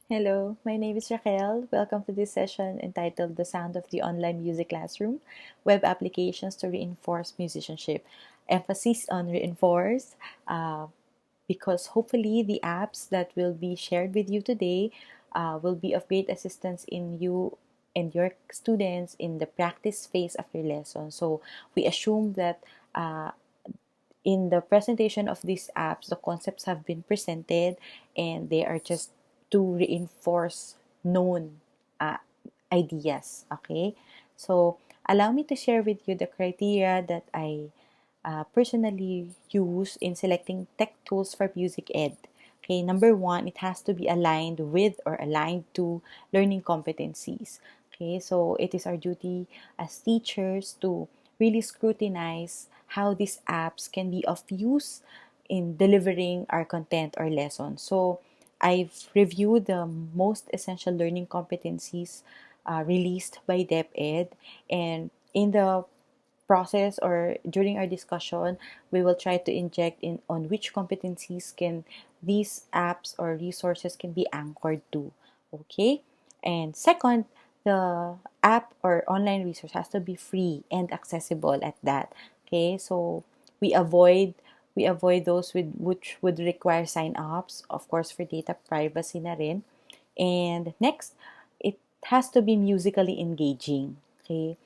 Hello, my name is Racquel. Welcome to this session entitled The Sound of the Online Music Classroom, Web Applications to Reinforce Musicianship. Emphasis on reinforce uh, because hopefully the apps that will be shared with you today will be of great assistance in you and your students in the practice phase of your lesson. So we assume that uh, in the presentation of these apps, the concepts have been presented and they are just to reinforce known uh, ideas. Okay, so allow me to share with you the criteria that I personally use in selecting tech tools for music ed. Okay, number one, it has to be aligned with or aligned to learning competencies. Okay, so it is our duty as teachers to really scrutinize how these apps can be of use in delivering our content or lessons. So I've reviewed the most essential learning competencies released by DepEd, and in the process or during our discussion, we will try to inject in on which competencies can these apps or resources can be anchored to. Okay, and second, the app or online resource has to be free and accessible at that. Okay, so we avoid we avoid those with which would require sign ups, of course, for data privacy na rin. And next, it has to be musically engaging. Okay,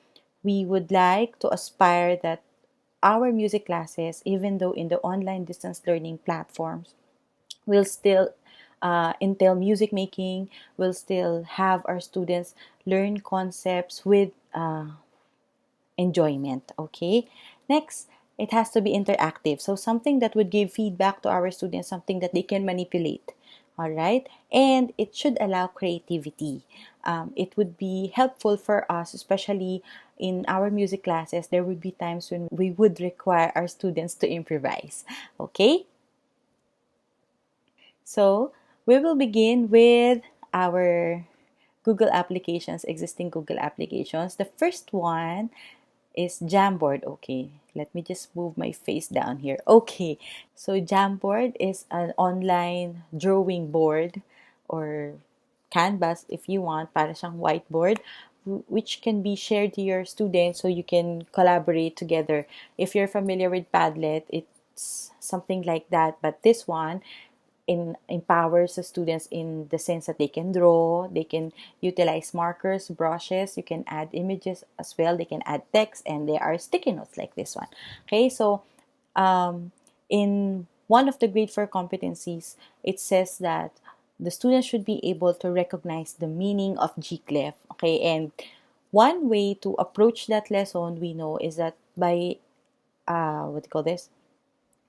we would like to aspire that our music classes, even though in the online distance learning platforms, will still entail music making, will still have our students learn concepts with enjoyment. Okay, next, it has to be interactive, so something that would give feedback to our students, something that they can manipulate. All right, and it should allow creativity. It would be helpful for us, especially in our music classes. There would be times when we would require our students to improvise. Okay, so we will begin with our Google applications, existing Google applications. The first one is Jamboard. Okay, let me just move my face down here. Okay, so Jamboard is an online drawing board or canvas if you want, para siyang whiteboard, which can be shared to your students so you can collaborate together. If you're familiar with Padlet, it's something like that, but this one empowers the students in the sense that they can draw, they can utilize markers, brushes, you can add images as well, they can add text, and there are sticky notes like this one. Okay, so in one of the grade 4 competencies, it says that the students should be able to recognize the meaning of G clef. Okay, and one way to approach that lesson we know is that by what do you call this?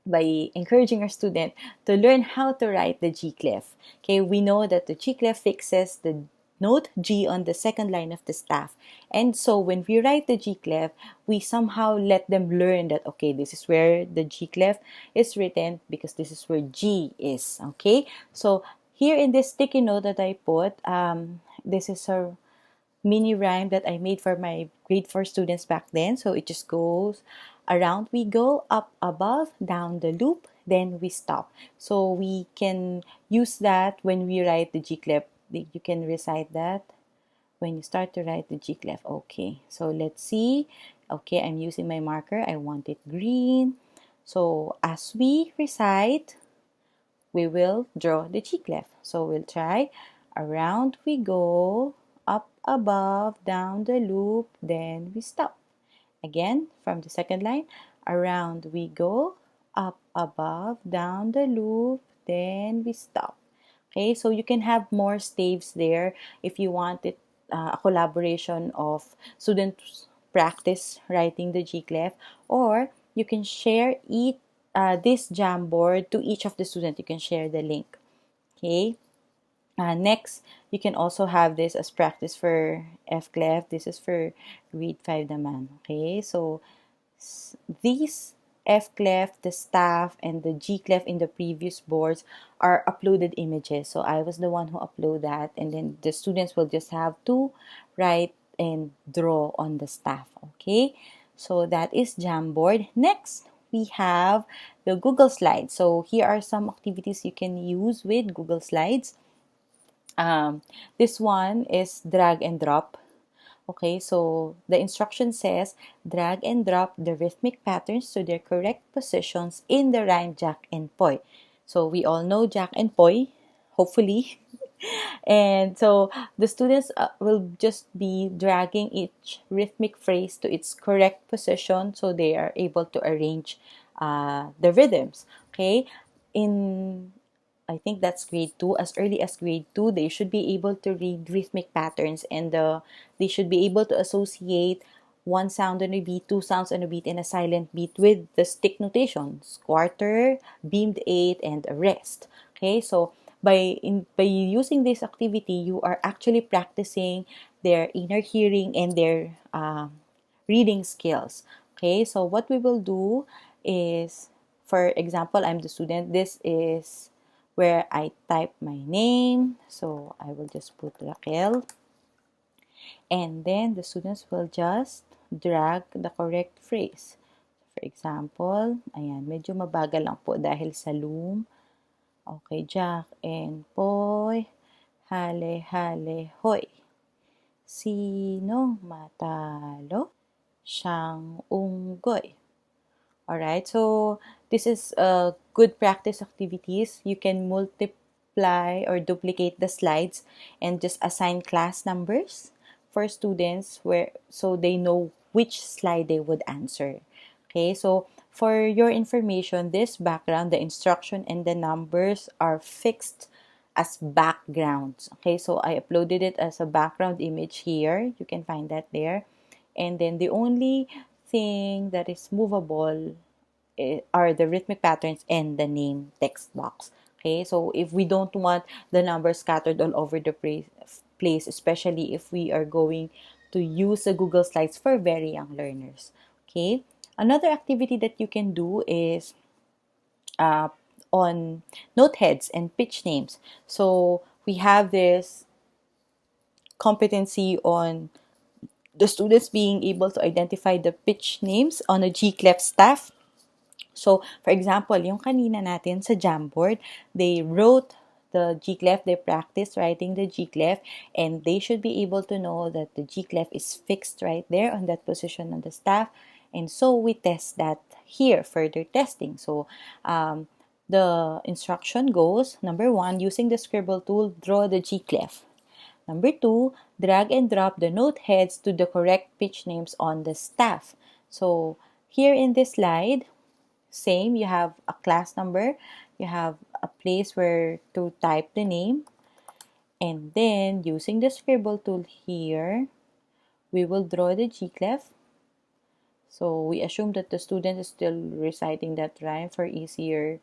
By encouraging our student to learn how to write the G clef. Okay, we know that the G clef fixes the note G on the second line of the staff. And so when we write the G clef, we somehow let them learn that, okay, this is where the G clef is written because this is where G is. Okay, so here in this sticky note that I put, this is a mini rhyme that I made for my grade 4 students back then. So it just goes around we go, up above, down the loop, then we stop. So we can use that when we write the G clef. You can recite that when you start to write the G clef. Okay, so let's see. Okay, I'm using my marker. I want it green. So as we recite, we will draw the G clef. So we'll try around we go, up above, down the loop, then we stop. Again, from the second line, around we go, up above, down the loop, then we stop. Okay, so you can have more staves there if you want it, a collaboration of students practice writing the G clef, or you can share this Jamboard to each of the students. You can share the link. Okay. Next, you can also have this as practice for F clef. This is for grade 5 naman. Okay, so these F clef, the staff, and the G clef in the previous boards are uploaded images. So I was the one who upload that, and then the students will just have to write and draw on the staff. Okay, so that is Jamboard. Next, we have the Google Slides. So here are some activities you can use with Google Slides. Um, this one is drag and drop. Okay, so the instruction says drag and drop the rhythmic patterns to their correct positions in the rhyme Jack and Poi. So we all know Jack and Poi, hopefully. And so the students will just be dragging each rhythmic phrase to its correct position so they are able to arrange the rhythms. Okay, in I think that's grade two. As early as grade two, they should be able to read rhythmic patterns, and they should be able to associate one sound on a beat, two sounds on a beat, and a silent beat with the stick notations: quarter, beamed eight, and a rest. Okay, so by using this activity, you are actually practicing their inner hearing and their reading skills. Okay, so what we will do is, for example, I'm the student. This is where I type my name. So I will just put Racquel. And then the students will just drag the correct phrase. For example, ayan, medyo mabagal lang po dahil sa loom. Okay, Jack and Poy, hale hale hoy. Sinong matalo? Siyang unggoy. Alright, so this is good practice activities. You can multiply or duplicate the slides and just assign class numbers for students where so they know which slide they would answer. Okay, so for your information, this background, the instruction and the numbers are fixed as backgrounds. Okay, so I uploaded it as a background image here. You can find that there. And then the only thing that is movable are the rhythmic patterns and the name text box. Okay, so if we don't want the numbers scattered all over the place, especially if we are going to use the Google Slides for very young learners. Okay, another activity that you can do is uh, on note heads and pitch names. So we have this competency on the students being able to identify the pitch names on a G-clef staff. So, for example, yung kanina natin sa Jamboard, they wrote the G-clef, they practiced writing the G-clef, and they should be able to know that the G-clef is fixed right there on that position on the staff. And so we test that here, further testing. So, the instruction goes, number one, using the scribble tool, draw the G-clef. Number two, drag and drop the note heads to the correct pitch names on the staff. So, here in this slide, same, you have a class number, you have a place where to type the name, and then using the scribble tool here, we will draw the G-clef. So we assume that the student is still reciting that rhyme for easier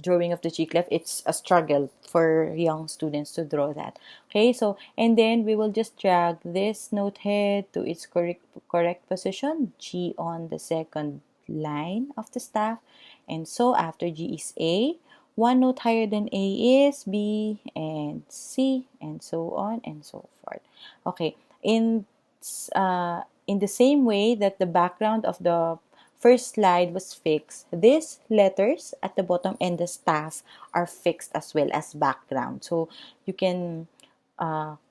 drawing of the G-clef. It's a struggle for young students to draw that. Okay, so and then we will just drag this note head to its correct position, G on the second line of the staff. And so after G is A, one note higher than A is B and C, and so on and so forth. Okay, in the same way that the background of the first slide was fixed, these letters at the bottom and the staff are fixed as well as background. So you can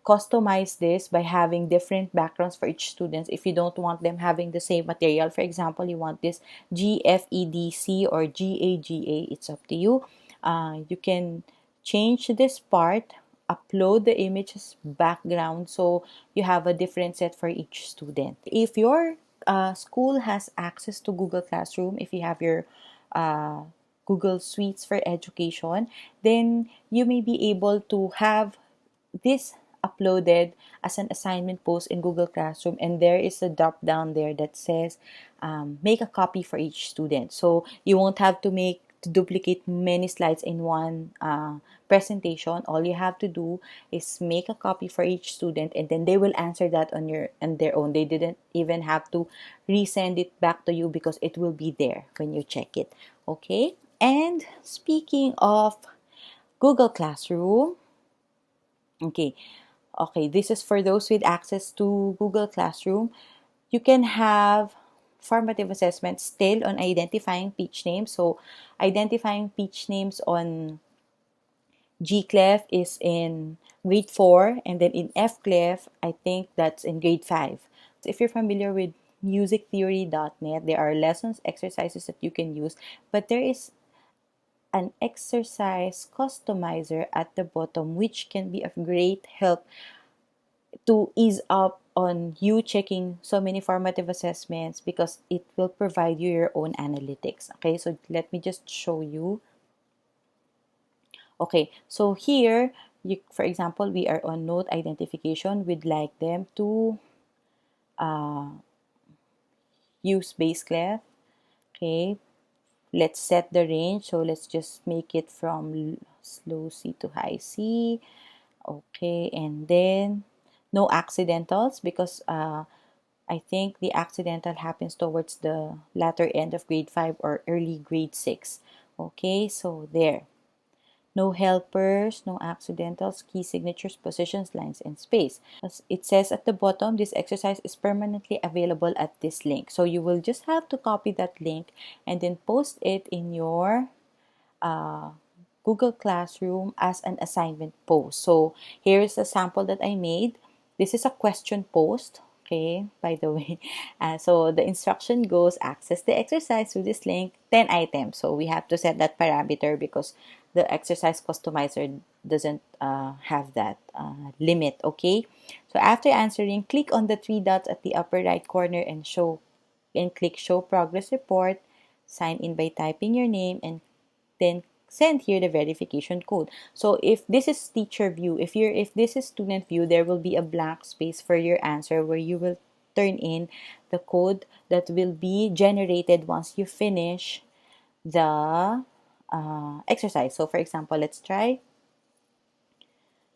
customize this by having different backgrounds for each student. If you don't want them having the same material, for example, you want this GFEDC or GAGA, it's up to you. You can change this part, upload the images background so you have a different set for each student. If your school has access to Google Classroom, if you have your Google Suites for Education, then you may be able to have this uploaded as an assignment post in Google Classroom, and there is a drop down there that says make a copy for each student. So you won't have to duplicate many slides in one presentation. All you have to do is make a copy for each student, and then they will answer that on their own. They didn't even have to resend it back to you because it will be there when you check it. Okay, and speaking of Google Classroom, okay, this is for those with access to Google Classroom. You can have formative assessments still on identifying pitch names. So identifying pitch names on G clef is in grade 4, and then in F clef, I think that's in grade 5. If you're familiar with musictheory.net, there are lessons, exercises that you can use, but there is an exercise customizer at the bottom which can be of great help to ease up on you checking so many formative assessments, because it will provide you your own analytics. Okay, so let me just show you. Okay, so here, for example, we are on note identification. We'd like them to uh, use bass clef. Okay, let's set the range. So let's just make it from slow C to high C. Okay, and then no accidentals, because I think the accidental happens towards the latter end of grade 5 or early grade 6. Okay, so there. No helpers, no accidentals, key signatures, positions, lines, and space. As it says at the bottom, this exercise is permanently available at this link. So you will just have to copy that link and then post it in your uh, Google Classroom as an assignment post. So here's a sample that I made. This is a question post. Okay, by the way. So the instruction goes, access the exercise through this link, 10 items. So we have to set that parameter because the exercise customizer doesn't have that limit. Okay, so after answering, click on the three dots at the upper right corner and click show progress report. Sign in by typing your name and then send here the verification code. So if this is teacher view, if this is student view, there will be a blank space for your answer where you will turn in the code that will be generated once you finish the exercise. So for example, let's try.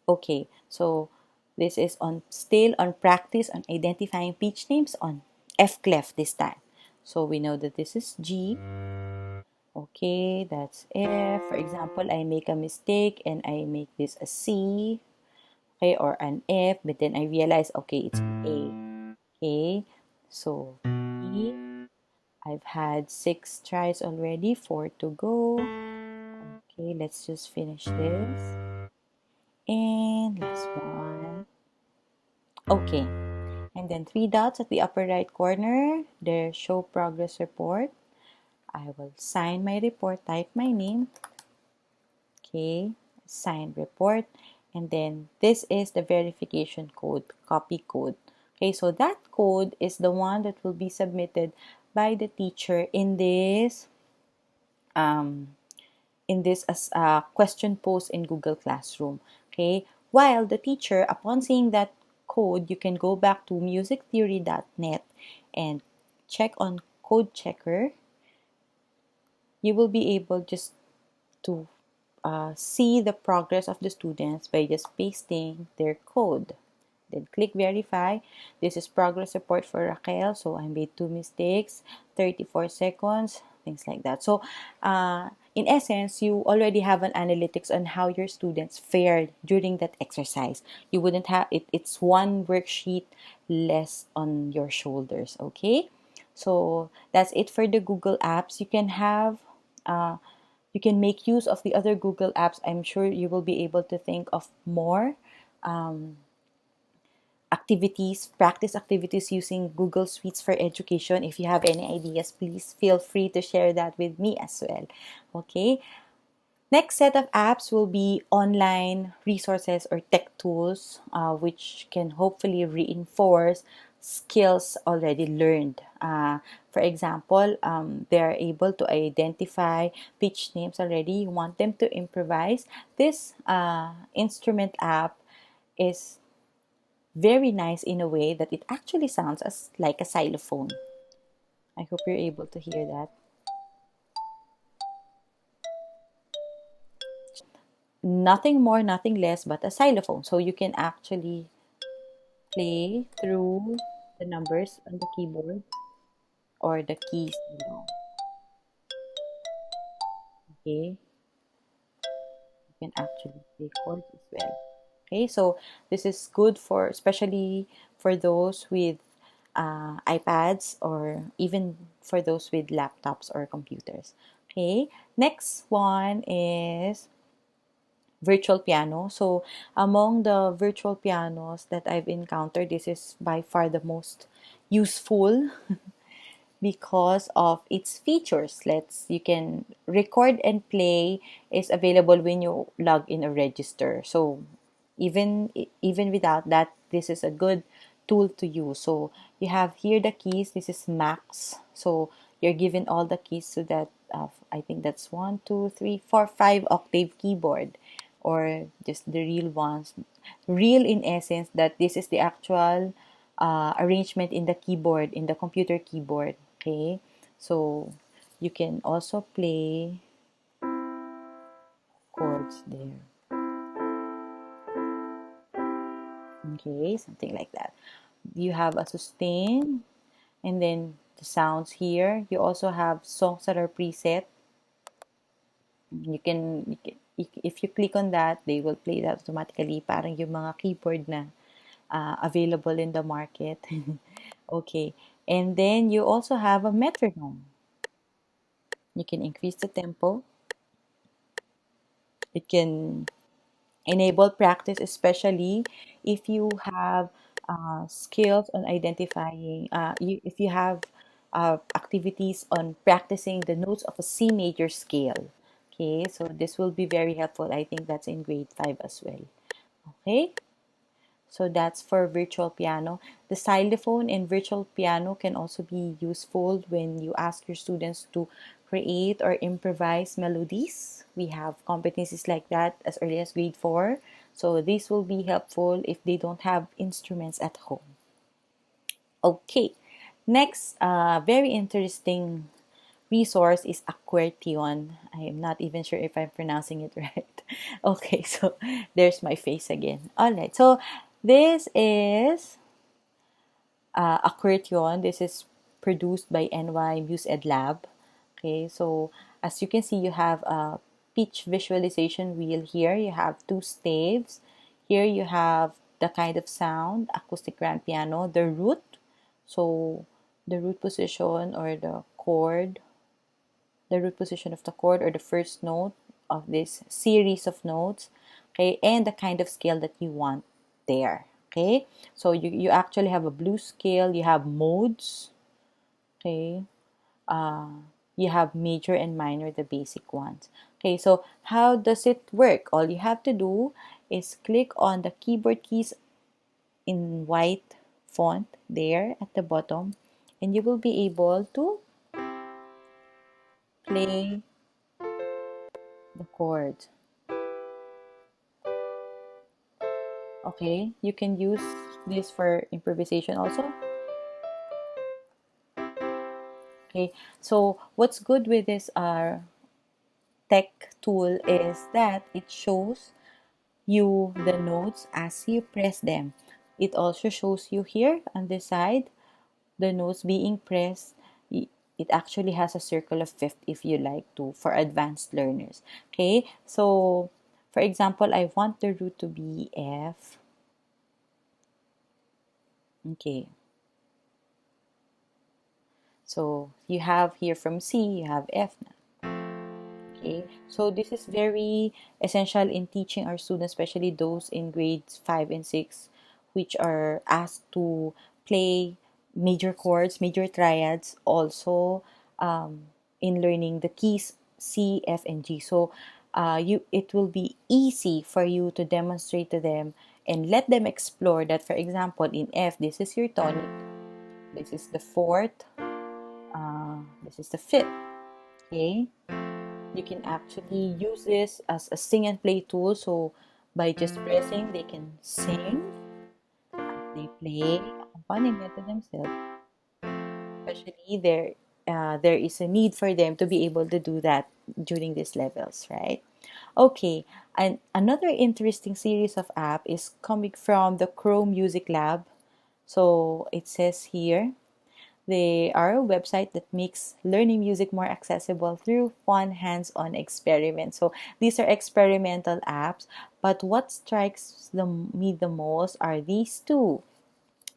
Okay, so this is on still on practice on identifying pitch names on F clef this time. So we know that this is G. Okay, that's F. For example, I make a mistake and I make this a C, okay, or an F, but then I realize, okay, it's A. Okay, so E. I've had 6 tries already, 4 to go. Okay, let's just finish this. And last one. Okay, and then 3 dots at the upper right corner, there show progress report. I will sign my report, type my name. Okay, sign report, and then this is the verification code, copy code. Okay, so that code is the one that will be submitted by the teacher um, in this as a question post in Google Classroom. Okay, while the teacher, upon seeing that code, you can go back to musictheory.net and check on code checker. You will be able just to see the progress of the students by just pasting their code. Then click verify. This is progress report for Racquel. So I made 2 mistakes, 34 seconds, things like that. So in essence, you already have an analytics on how your students fared during that exercise. You wouldn't have it. It's one worksheet less on your shoulders. Okay. So that's it for the Google apps. You can make use of the other Google apps. I'm sure you will be able to think of more activities, practice activities using Google Suites for Education. If you have any ideas, please feel free to share that with me as well. Okay. Next set of apps will be online resources or tech tools, which can hopefully reinforce skills already learned. For example, they are able to identify pitch names already. You want them to improvise. This instrument app is very nice in a way that it actually sounds as like a xylophone. I hope you're able to hear that. Nothing more, nothing less but a xylophone. So you can actually play through the numbers on the keyboard or the keys below. Okay, you can actually play chords as well. Okay, so this is good for especially for those with iPads or even for those with laptops or computers. Okay, next one is virtual piano. So among the virtual pianos that I've encountered, this is by far the most useful because of its features. You can record and play is available when you log in a register. So even without that, this is a good tool to use. So you have here the keys. This is max. So you're given all the keys so that I think that's 1, 2, 3, 4, 5 octave keyboard, or just the real ones. Real in essence that this is the actual arrangement in the keyboard, in the computer keyboard. Okay, so you can also play chords there. Okay, something like that. You have a sustain, and then the sounds here. You also have songs that are preset. If you click on that, they will play that automatically. Parang yung mga keyboard na available in the market. Okay, and then you also have a metronome. You can increase the tempo. It can enable practice, especially if you have skills on identifying, if you have activities on practicing the notes of a C major scale. Okay, so this will be very helpful. I think that's in grade 5 as well. Okay, so that's for virtual piano. The xylophone and virtual piano can also be useful when you ask your students to create or improvise melodies. We have competencies like that as early as grade 4. So this will be helpful if they don't have instruments at home. Okay, next very interesting resource is Aquartion. I am not even sure if I'm pronouncing it right. Okay, so there's my face again. All right, so this is Aquartion. This is produced by NY Muse Ed Lab. Okay, so as you can see, you have a pitch visualization wheel here. You have two staves. Here you have the kind of sound, acoustic grand piano, the root. So the root position or the root position of the chord or the first note of this series of notes, okay, and the kind of scale that you want there. Okay, so you actually have a blues scale, you have modes, okay, uh, you have major and minor, the basic ones. Okay, so how does it work? All you have to do is click on the keyboard keys in white font there at the bottom, and you will be able to play the chords. Okay, you can use this for improvisation also. Okay, so what's good with this tech tool is that it shows you the notes as you press them. It also shows you here on this side the notes being pressed. It actually has a circle of fifth if you like to for advanced learners. Okay, so for example, I want the root to be F. Okay, so you have here from C, you have F na. Okay, so this is very essential in teaching our students, especially those in grades 5 and 6, which are asked to play major chords, major triads, also in learning the keys C, F, and G. So it will be easy for you to demonstrate to them and let them explore that. For example, in F, this is your tonic, this is the fourth, this is the fifth. Okay, you can actually use this as a sing and play tool. So by just pressing, they can sing as they play accompaniment to themselves. Especially there is a need for them to be able to do that during these levels, right? Okay, and another interesting series of app is coming from the Chrome Music Lab. So it says here, they are a website that makes learning music more accessible through fun hands-on experiments. So these are experimental apps, but what strikes me the most are these two.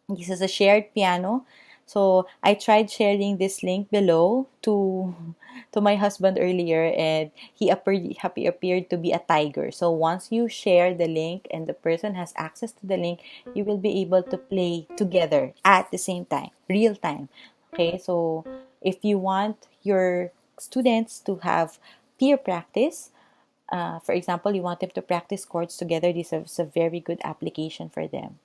This is a shared piano. So I tried sharing this link below to my husband earlier, and he appeared to be a tiger. So once you share the link and the person has access to the link, you will be able to play together at the same time, real time. Okay, so if you want your students to have peer practice, for example, you want them to practice chords together, this is a very good application for them.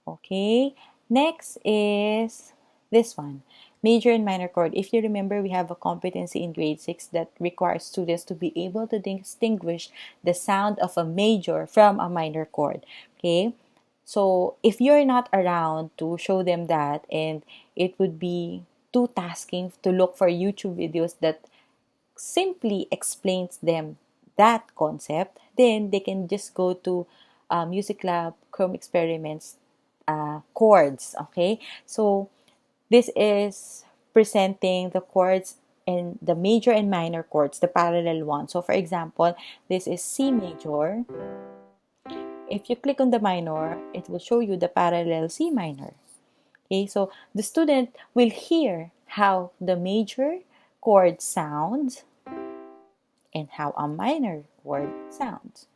Okay, next is this one, major and minor chord. If you remember, we have a competency in grade 6 that requires students to be able to distinguish the sound of a major from a minor chord. Okay, so if you're not around to show them that, and it would be too tasking to look for YouTube videos that simply explains them that concept, then they can just go to Music Lab Chrome Experiments chords. Okay, so this is presenting the chords and the major and minor chords, the parallel one. So for example, this is C major. If you click on the minor, it will show you the parallel C minor. Okay, so the student will hear how the major chord sounds and how a minor word sounds.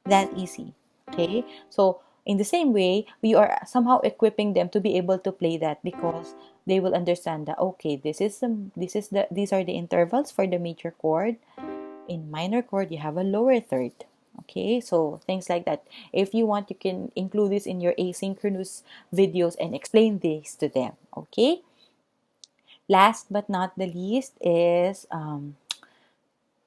That easy. Okay, so in the same way, we are somehow equipping them to be able to play that, because they will understand that, okay, these are the intervals for the major chord. In minor chord, you have a lower third. Okay, so things like that. If you want, you can include this in your asynchronous videos and explain this to them. Okay, last but not the least is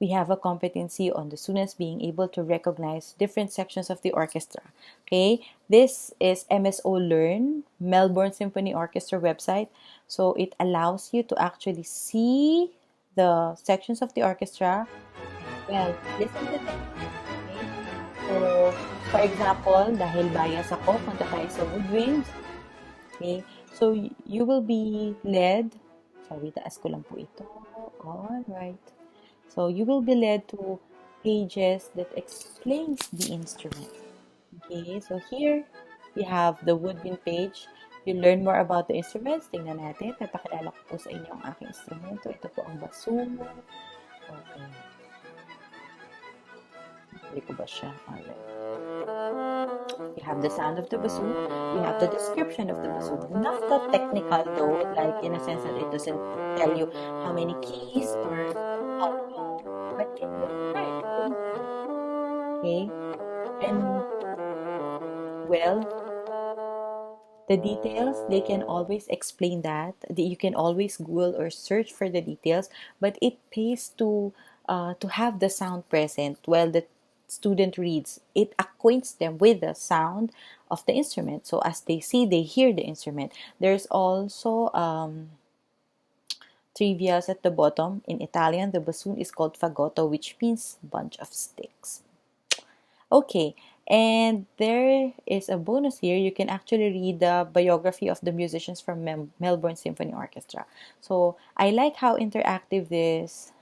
we have a competency on the students being able to recognize different sections of the orchestra. Okay, this is MSO Learn, Melbourne Symphony Orchestra website. So it allows you to actually see the sections of the orchestra. Well, listen to them. Okay? So, for example, dahil bias ako, punta tayo sa woodwinds. Okay, so you will be led. Sorry, taas ko lang po ito. All right. So you will be led to pages that explains the instrument. Okay, so here we have the woodwind page. You learn more about the instruments. Tingnan natin. Papakilala ko po sa inyo ang aking instrumento. Ito po ang bassoon. Okay. Hindi ko ba siya? Alright. You have the sound of the bassoon. You have the description of the bassoon. Not that technical though, like in a sense that it doesn't tell you how many keys or how low, but it will try to. Okay? And well, the details, they can always explain that. You can always Google or search for the details, but it pays to have the sound present while the student reads. It acquaints them with the sound of the instrument. So as they see, they hear the instrument. There's also trivias at the bottom. In Italian, the bassoon is called fagotto, which means bunch of sticks. Okay, and there is a bonus here. You can actually read the biography of the musicians from Melbourne Symphony Orchestra. So I like how interactive this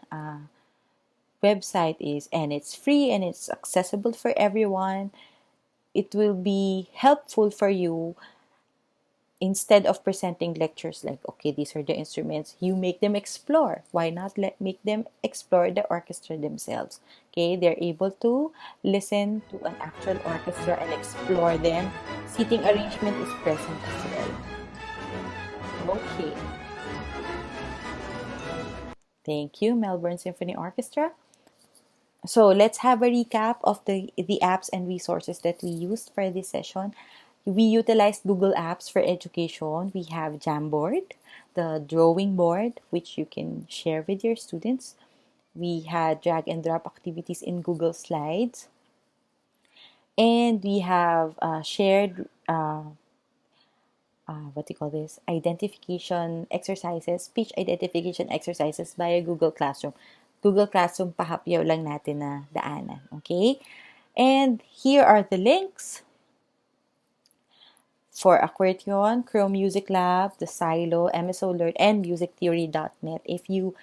website is, and it's free and it's accessible for everyone. It will be helpful for you. Instead of presenting lectures like, okay, these are the instruments, you make them explore. Why not make them explore the orchestra themselves? Okay, they're able to listen to an actual orchestra and explore them. Seating arrangement is present as well. Okay. Thank you, Melbourne Symphony Orchestra. So let's have a recap of the apps and resources that we used for this session. We utilized Google Apps for education. We have Jamboard, the drawing board, which you can share with your students. We had drag and drop activities in Google Slides. And we have shared, what do you call this? Identification exercises, speech identification exercises via Google Classroom. Google Classroom, pahapyaw lang natin na daanan. Okay? And here are the links for Accordion, Chrome Music Lab, the Silo, MSO Learn, and musictheory.net. If you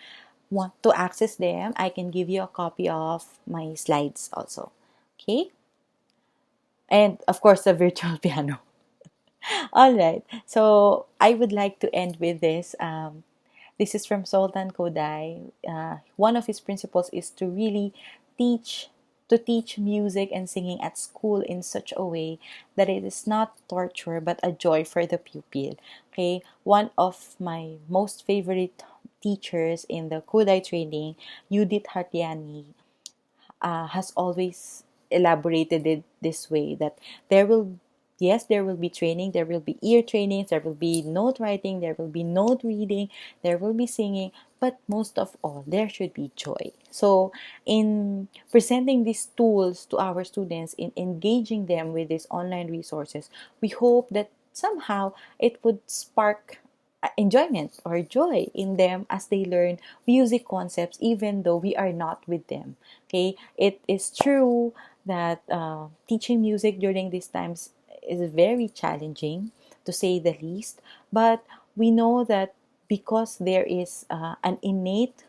want to access them, I can give you a copy of my slides also. Okay? And of course, the virtual piano. All right. So I would like to end with this. This is from Sultan Kodai. One of his principles is to really teach teach music and singing at school in such a way that it is not torture but a joy for the pupil. Okay, one of my most favorite teachers in the Kodai training, Judith Hartiani, has always elaborated it this way, that there will yes, there will be training, there will be ear trainings, there will be note writing, there will be note reading, there will be singing, but most of all there should be joy. So in presenting these tools to our students, in engaging them with these online resources, we hope that somehow it would spark enjoyment or joy in them as they learn music concepts even though we are not with them. Okay, it is true that teaching music during these times is very challenging, to say the least, but we know that because there is an innate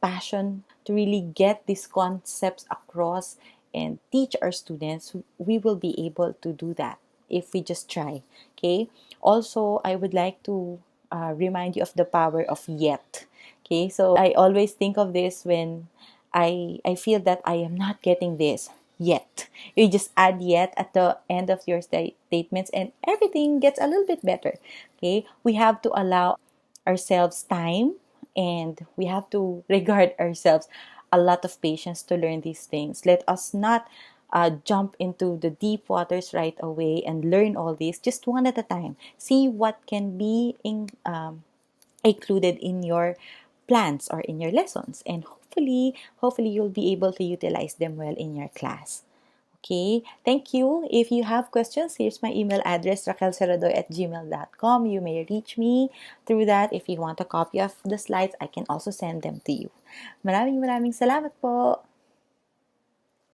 passion to really get these concepts across and teach our students, we will be able to do that if we just try. Okay. Also, I would like to remind you of the power of yet. Okay. So I always think of this when I feel that I am not getting this yet. You just add yet at the end of your statements and everything gets a little bit better. Okay. We have to allow ourselves time, and we have to regard ourselves a lot of patience to learn these things. Let us not jump into the deep waters right away and learn all this, just one at a time. See what can be included in your plans or in your lessons, and hopefully you'll be able to utilize them well in your class. Okay, thank you. If you have questions, here's my email address, racquelceradoy@gmail.com. You may reach me through that. If you want a copy of the slides, I can also send them to you. Maraming salamat po.